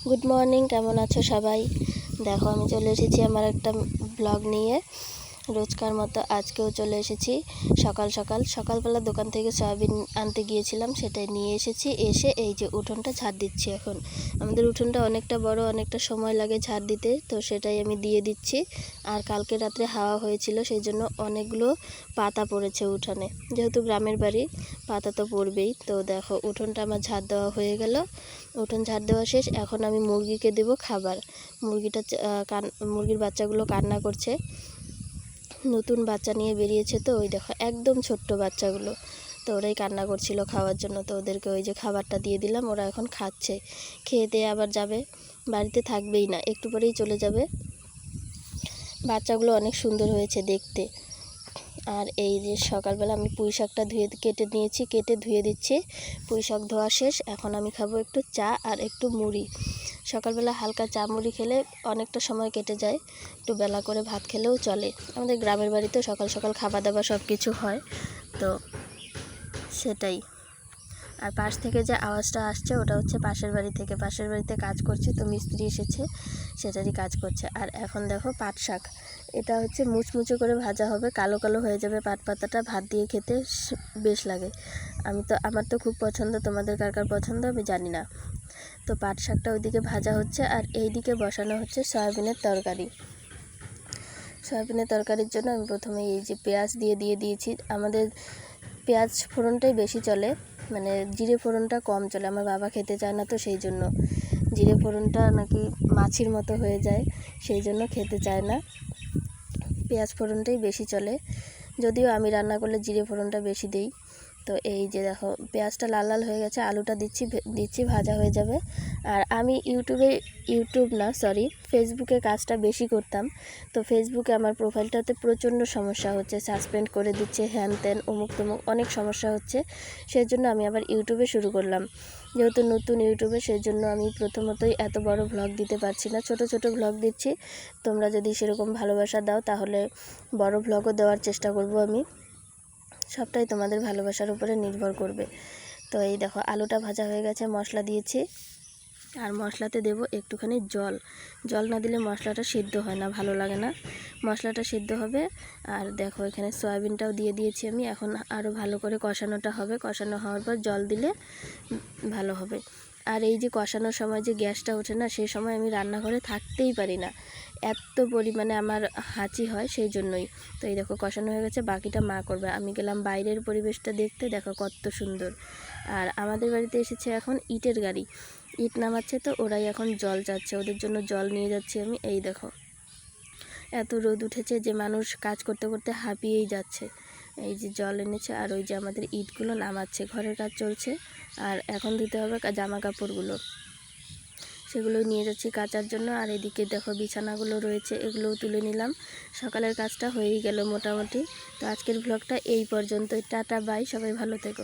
Good morning, কেমন আছো সবাই? দেখো আমি চলে এসেছি আমার একটা ব্লগ নিয়ে। রোজকার মতো আজকেও চলে এসেছি সকালবেলা দোকান থেকে সয়াবিন আনতে গিয়েছিলাম, সেটাই নিয়ে এসেছি। এসে এই যে উঠোনটা ঝাড় দিচ্ছি। এখন আমাদের উঠোনটা অনেকটা বড়, অনেকটা সময় লাগে ঝাড় দিতে, তো সেটাই আমি দিয়ে দিচ্ছি। আর কালকে রাত্রে হাওয়া হয়েছিল, সেই জন্য অনেকগুলো পাতা পড়েছে উঠোনে। যেহেতু গ্রামের বাড়ি, পাতা তো পড়বেই। তো দেখো উঠোনটা আমার ঝাড় দেওয়া হয়ে গেল। উঠোন ঝাড় দেওয়া শেষ। এখন আমি মুরগিকে দেব খাবার। মুরগির বাচ্চাগুলো কান্না করছে। নতুন বাচ্চা নিয়ে বেরিয়েছে, তো ওই দেখো একদম ছোট্ট বাচ্চাগুলো, তো ওরাই কান্না করছিল খাওয়ার জন্য। তো ওদেরকে ওই যে খাবারটা দিয়ে দিলাম, ওরা এখন খাচ্ছে। খেয়ে দিয়ে আবার যাবে, বাড়িতে থাকবেই না, একটু পরেই চলে যাবে। বাচ্চাগুলো অনেক সুন্দর হয়েছে দেখতে। আর এই যে সকালবেলা আমি পুঁই শাকটা কেটে ধুয়ে দিচ্ছি। পুঁই শাক ধোয়া শেষ। এখন আমি খাবো একটু চা আর একটু মুড়ি। সকালবেলা হালকা চা মুড়ি খেলে অনেকটা সময় কেটে যায়, একটু বেলা করে ভাত খেলেও চলে। আমাদের গ্রামের বাড়িতে সকাল সকাল খাওয়া দাওয়া সব কিছু হয়, তো সেটাই। আর পাশ থেকে যে আওয়াজটা আসছে ওটা হচ্ছে পাশের বাড়িতে কাজ করছে, তো মিস্ত্রি এসেছে, সেটারই কাজ করছে। আর এখন দেখো পাট শাক, এটা হচ্ছে মুচমুচে করে ভাজা হবে, কালো কালো হয়ে যাবে পাট পাতাটা, ভাত দিয়ে খেতে বেশ লাগে। আমার তো খুব পছন্দ, তোমাদের কার কার পছন্দ আমি জানি না। তো পাট শাকটা ওইদিকে ভাজা হচ্ছে, আর এইদিকে বসানো হচ্ছে সয়াবিনের তরকারির জন্য আমি প্রথমে এই যে পেঁয়াজ দিয়ে দিয়েছি। আমাদের পেঁয়াজ ফোড়নটাই বেশি চলে, মানে জিরে ফোড়নটা কম চলে। আমার বাবা খেতে চায় না, তো সেই জন্য জিরে ফোড়নটা নাকি মাছির মতো হয়ে যায়, সেই জন্য খেতে চায় না। পেঁয়াজ ফোড়নটাই বেশি চলে, যদিও আমি রান্না করলে জিরে ফোড়নটা বেশি দিই। তো এই যে দেখো পেঁয়াজটা লাল লাল হয়ে গেছে, আলুটা দিচ্ছি ভাজা হয়ে যাবে। আর আমি ফেসবুকে কাজটা বেশি করতাম। তো ফেসবুকে আমার প্রোফাইলটাতে প্রচণ্ড সমস্যা হচ্ছে, সাসপেন্ড করে দিচ্ছে, হ্যান ত্যান অমুক তমুক অনেক সমস্যা হচ্ছে। সেই জন্য আমি আবার ইউটিউবে শুরু করলাম, যেহেতু নতুন ইউটিউবে, সেই জন্য আমি প্রথমতই এত বড় ভ্লগ দিতে পারছি না, ছোট ছোট ভ্লগ দিচ্ছি। তোমরা যদি সেরকম ভালোবাসা দাও তাহলে বড় ভ্লগও দেওয়ার চেষ্টা করব আমি। সবটাই তোমাদের ভালোবাসার উপরে নির্ভর করবে। তো এই দেখো আলুটা ভাজা হয়ে গেছে, মশলা দিয়েছি। আর মশলাতে দেব একটুখানি জল না দিলে মশলাটা সিদ্ধ হয় না, ভালো লাগে না। মশলাটা সিদ্ধ হবে। আর দেখো এখানে সয়াবিনটাও দিয়ে দিয়েছি আমি। এখন আরও ভালো করে কষানোটা হবে, কষানো হওয়ার পর জল দিলে ভালো হবে। আর এই যে কষানোর সময় যে গ্যাসটা ওঠে না, সেই সময় আমি রান্নাঘরে থাকতেই পারি না, এত পরিমাণে আমার হাঁচি হয়, সেই জন্যই। তো এই দেখো কষানো হয়ে গেছে, বাকিটা মা করবে। আমি গেলাম বাইরের পরিবেশটা দেখতে, দেখো কত সুন্দর। আর আমাদের বাড়িতে এসেছে এখন ইটের গাড়ি, ইট নামাচ্ছে, তো ওরাই এখন জল চাচ্ছে, ওদের জন্য জল নিয়ে যাচ্ছি আমি। এই দেখো এত রোদ উঠেছে যে মানুষ কাজ করতে করতে হাঁপিয়েই যাচ্ছে। এই যে জল এনেছে, আর ওই যে আমাদের ইটগুলো নামাচ্ছে, ঘরের কাজ চলছে। আর এখন ধুতে হবে জামা কাপড়গুলো, সেগুলো নিয়ে যাচ্ছি কাচার জন্য। আর এদিকে দেখো বিছানাগুলো রয়েছে, এগুলোও তুলে নিলাম। সকালের কাজটা হয়েই গেল মোটামুটি। তো আজকের ব্লগটা এই পর্যন্তই। টাটা বাই, সবাই ভালো থেকো।